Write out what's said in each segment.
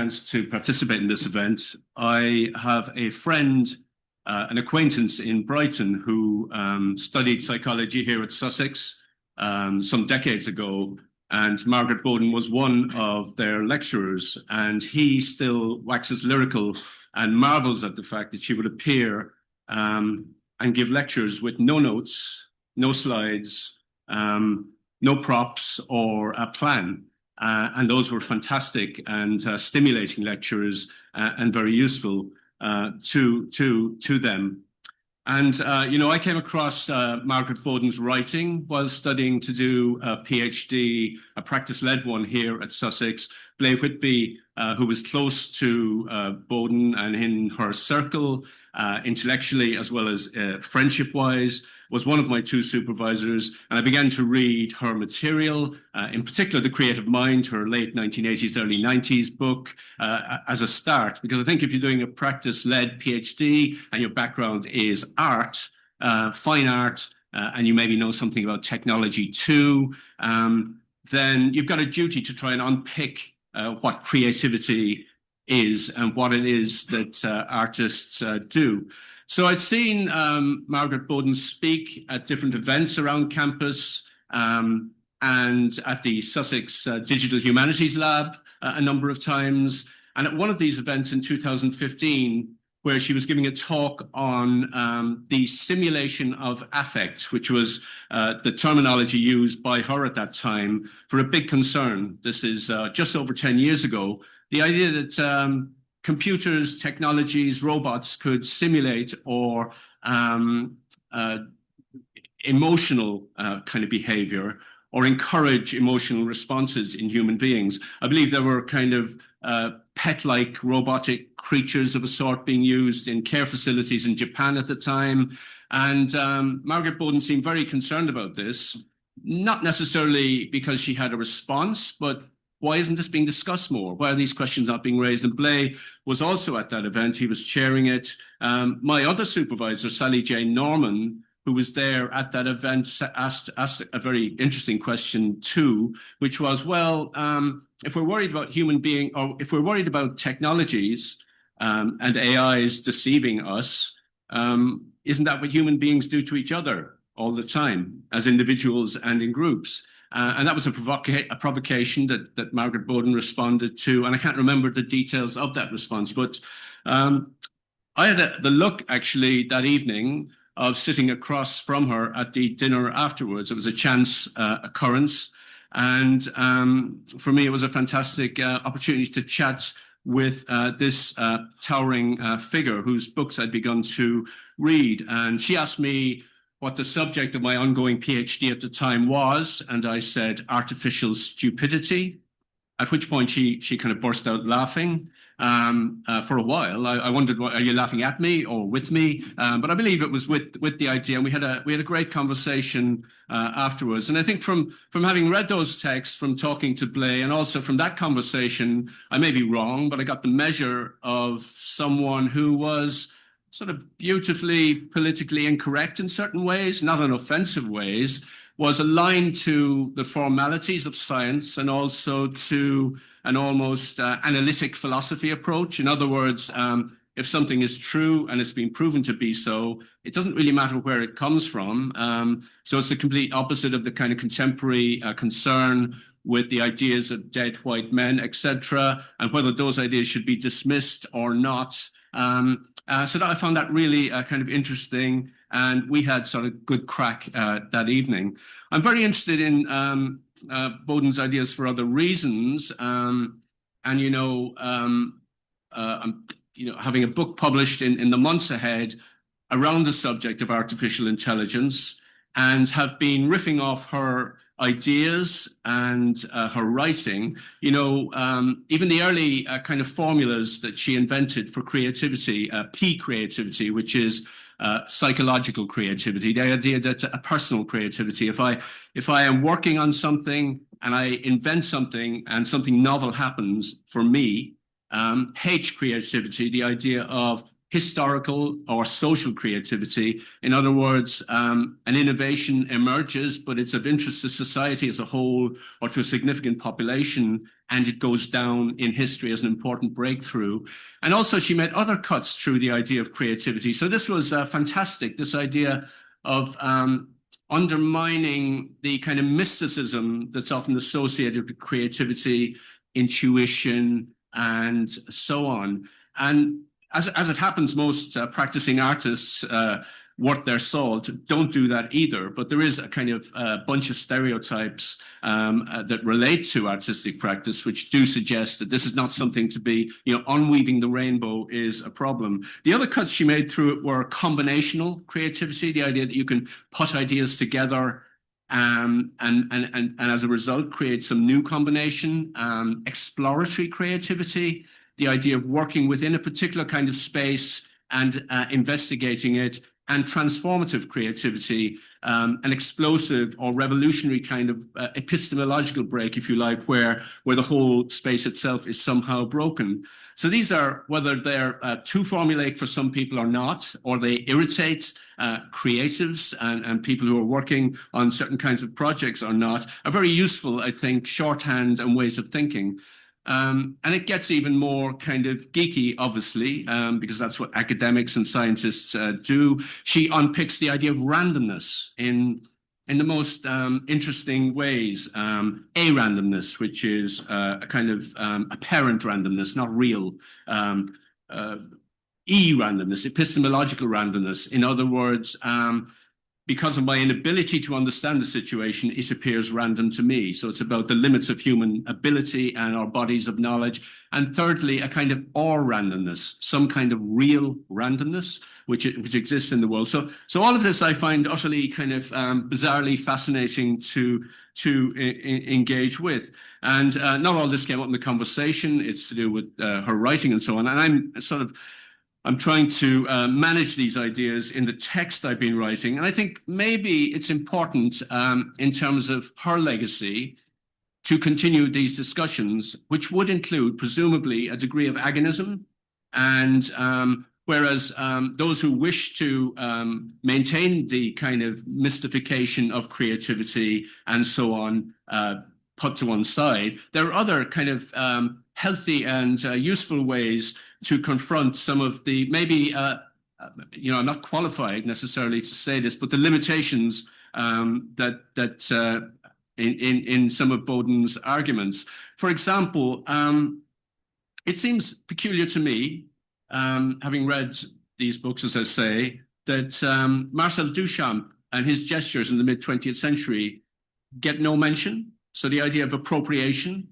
chance to participate in this event. I have a friend, an acquaintance in Brighton who studied psychology here at Sussex some decades ago, and Margaret Boden was one of their lecturers, and he still waxes lyrical and marvels at the fact that she would appear and give lectures with no notes, no slides, no props or a plan. And those were fantastic and stimulating lectures and very useful to them. And, I came across Margaret Boden's writing while studying to do a PhD, a practice-led one here at Sussex. Blair Whitby, who was close to Boden and in her circle, intellectually as well as friendship-wise, was one of my two supervisors. And I began to read her material, in particular The Creative Mind, her late 1980s, early 90s book, as a start. Because I think if you're doing a practice-led PhD and your background is art, fine art, and you maybe know something about technology too, then you've got a duty to try and unpick what creativity is and what it is that artists do. So I'd seen Margaret Boden speak at different events around campus and at the Sussex Digital Humanities Lab a number of times. And at one of these events in 2015, where she was giving a talk on the simulation of affect, which was the terminology used by her at that time for a big concern. This is just over 10 years ago. The idea that computers, technologies, robots could simulate or emotional kind of behavior or encourage emotional responses in human beings. I believe there were kind of pet-like robotic creatures of a sort being used in care facilities in Japan at the time. And Margaret Boden seemed very concerned about this, not necessarily because she had a response, but why isn't this being discussed more? Why are these questions not being raised? And Blay was also at that event. He was chairing it. My other supervisor, Sally Jane Norman, who was there at that event, asked a very interesting question too, which was, well, if we're worried about human being, or if we're worried about technologies and AIs deceiving us, isn't that what human beings do to each other all the time, as individuals and in groups? And that was a provocation that Margaret Boden responded to. And I can't remember the details of that response, but I had the luck actually that evening of sitting across from her at the dinner afterwards. It was a chance occurrence. And for me, it was a fantastic opportunity to chat with this towering figure whose books I'd begun to read. And she asked me what the subject of my ongoing PhD at the time was. And I said, artificial stupidity, at which point she kind of burst out laughing for a while. I wondered, are you laughing at me or with me? But I believe it was with the idea. And we had a great conversation afterwards. And I think from having read those texts, from talking to Blay, and also from that conversation, I may be wrong, but I got the measure of someone who was sort of beautifully politically incorrect in certain ways, not in offensive ways, was aligned to the formalities of science and also to an almost analytic philosophy approach. In other words, if something is true and it's been proven to be so, it doesn't really matter where it comes from. So it's the complete opposite of the kind of contemporary concern with the ideas of dead white men, etc., and whether those ideas should be dismissed or not. So that I found that really kind of interesting, and we had sort of good crack that evening. I'm very interested in Boden's ideas for other reasons, and I'm having a book published in the months ahead around the subject of artificial intelligence, and have been riffing off her ideas and her writing. Even the early kind of formulas that she invented for creativity, P creativity, which is psychological creativity, the idea that a personal creativity, if I am working on something and I invent something and something novel happens for me, H creativity, the idea of historical or social creativity. In other words, an innovation emerges, but it's of interest to society as a whole or to a significant population, and it goes down in history as an important breakthrough. And also she made other cuts through the idea of creativity. So this was fantastic, this idea of undermining the kind of mysticism that's often associated with creativity, intuition, and so on. And as it happens, most practicing artists worth their salt don't do that either. But there is a kind of bunch of stereotypes that relate to artistic practice, which do suggest that this is not something to be, unweaving the rainbow is a problem. The other cuts she made through it were combinational creativity, the idea that you can put ideas together and as a result create some new combination, exploratory creativity, the idea of working within a particular kind of space and investigating it, and transformative creativity, an explosive or revolutionary kind of epistemological break, if you like, where the whole space itself is somehow broken. So these are, whether they're too formulaic for some people or not, or they irritate creatives and people who are working on certain kinds of projects or not, are very useful, I think, shorthand and ways of thinking. And it gets even more kind of geeky, obviously, because that's what academics and scientists do. She unpicks the idea of randomness in the most interesting ways. A randomness, which is a kind of apparent randomness, not real. E randomness, epistemological randomness. In other words, because of my inability to understand the situation, it appears random to me. So it's about the limits of human ability and our bodies of knowledge. And thirdly, a kind of or randomness, some kind of real randomness, which exists in the world. So all of this I find utterly kind of bizarrely fascinating to engage with. And not all this came up in the conversation. It's to do with her writing and so on. And I'm trying to manage these ideas in the text I've been writing. And I think maybe it's important in terms of her legacy to continue these discussions, which would include presumably a degree of agonism. And whereas those who wish to maintain the kind of mystification of creativity and so on put to one side, there are other kind of healthy and useful ways to confront some of the, maybe, I'm not qualified necessarily to say this, but the limitations that in some of Boden's arguments. For example, it seems peculiar to me, having read these books, as I say, that Marcel Duchamp and his gestures in the mid-20th century get no mention. So the idea of appropriation,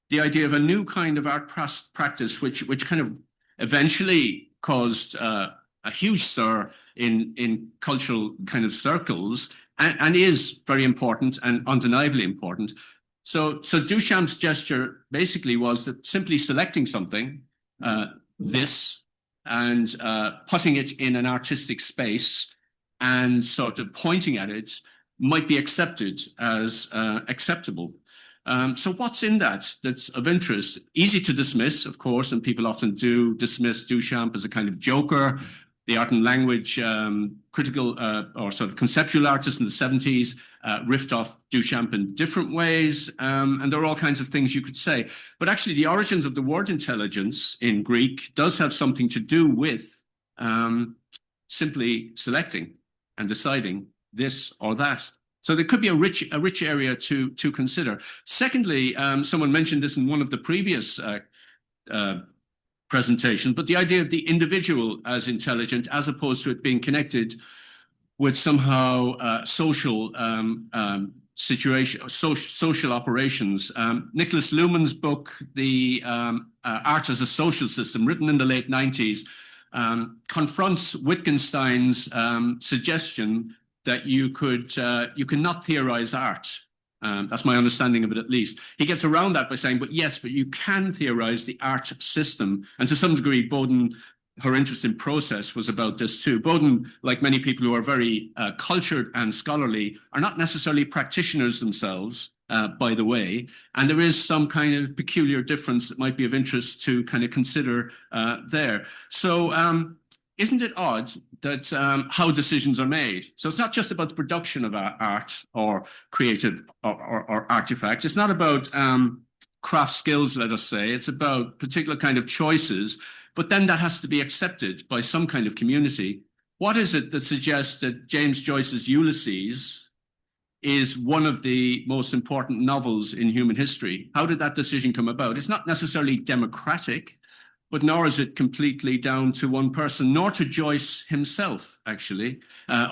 the idea of a new kind of art practice, which kind of eventually caused a huge stir in cultural kind of circles, and is very important and undeniably important. So Duchamp's gesture basically was that simply selecting something, this, and putting it in an artistic space and sort of pointing at it might be accepted as acceptable. So what's in that that's of interest? Easy to dismiss, of course, and people often do dismiss Duchamp as a kind of joker, the art and language critical or sort of conceptual artist in the 70s, riffed off Duchamp in different ways, and there are all kinds of things you could say. But actually the origins of the word intelligence in Greek does have something to do with simply selecting and deciding this or that. So there could be a rich area to consider. Secondly, someone mentioned this in one of the previous presentations, but the idea of the individual as intelligent, as opposed to it being connected with somehow social social operations. Nicholas Luhmann's book, The Art as a Social System, written in the late 90s, confronts Wittgenstein's suggestion that you cannot theorize art. That's my understanding of it, at least. He gets around that by saying, but you can theorize the art system. And to some degree, Boden, her interest in process was about this too. Boden, like many people who are very cultured and scholarly, are not necessarily practitioners themselves, by the way. And there is some kind of peculiar difference that might be of interest to kind of consider there. So isn't it odd that how decisions are made? So it's not just about the production of art or creative or artifacts. It's not about craft skills, let us say. It's about particular kind of choices, but then that has to be accepted by some kind of community. What is it that suggests that James Joyce's Ulysses is one of the most important novels in human history? How did that decision come about? It's not necessarily democratic, but nor is it completely down to one person, nor to Joyce himself, actually,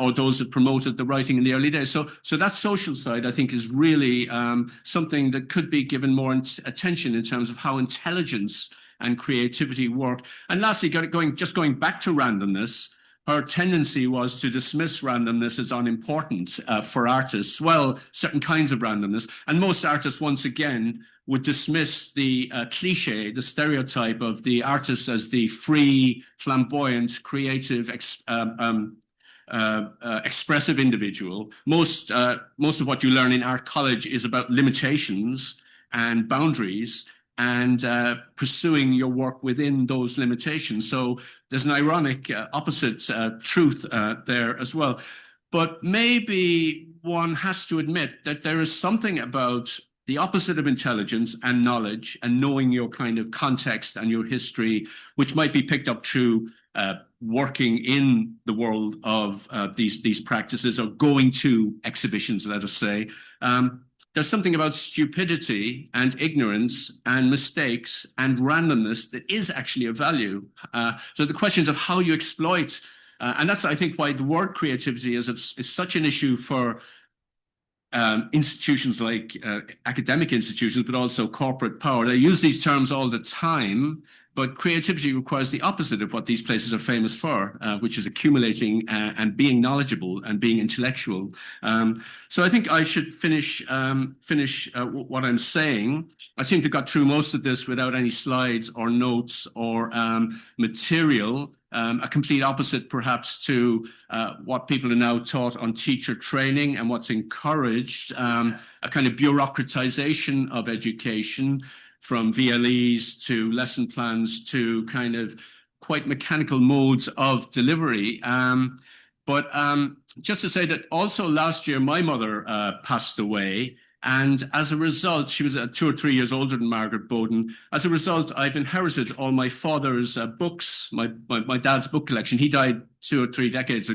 or those that promoted the writing in the early days. So that social side, I think, is really something that could be given more attention in terms of how intelligence and creativity work. And lastly, just going back to randomness, her tendency was to dismiss randomness as unimportant for artists. Well, certain kinds of randomness. And most artists, once again, would dismiss the cliche, the stereotype of the artist as the free, flamboyant, creative, expressive individual. Most of what you learn in art college is about limitations and boundaries, and pursuing your work within those limitations. So there's an ironic opposite truth there as well. But maybe one has to admit that there is something about the opposite of intelligence and knowledge and knowing your kind of context and your history, which might be picked up through working in the world of these practices or going to exhibitions, let us say. There's something about stupidity and ignorance and mistakes and randomness that is actually of value. So the questions of how you exploit, and that's, I think, why the word creativity is such an issue for institutions like academic institutions, but also corporate power. They use these terms all the time, but creativity requires the opposite of what these places are famous for, which is accumulating and being knowledgeable and being intellectual. So I think I should finish what I'm saying. I seem to have got through most of this without any slides or notes or material. A complete opposite, perhaps, to what people are now taught on teacher training and what's encouraged, a kind of bureaucratization of education, from VLEs to lesson plans to kind of quite mechanical modes of delivery. But just to say that also last year, my mother passed away. And as a result, she was 2 or 3 years older than Margaret Boden. As a result, I've inherited all my father's books, my dad's book collection. He died 2 or 3 decades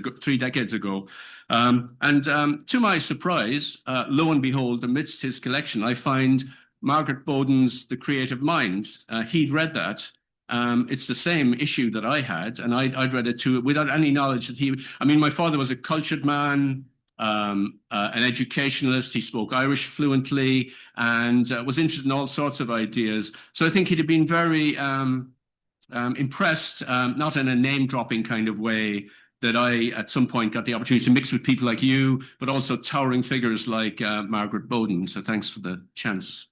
ago. And to my surprise, lo and behold, amidst his collection, I find Margaret Boden's The Creative Mind. He'd read that. It's the same issue that I had, and I'd read it too, without any knowledge that my father was a cultured man, an educationalist. He spoke Irish fluently and was interested in all sorts of ideas. So I think he'd have been very impressed, not in a name-dropping kind of way, that I, at some point, got the opportunity to mix with people like you, but also towering figures like Margaret Boden. So thanks for the chance.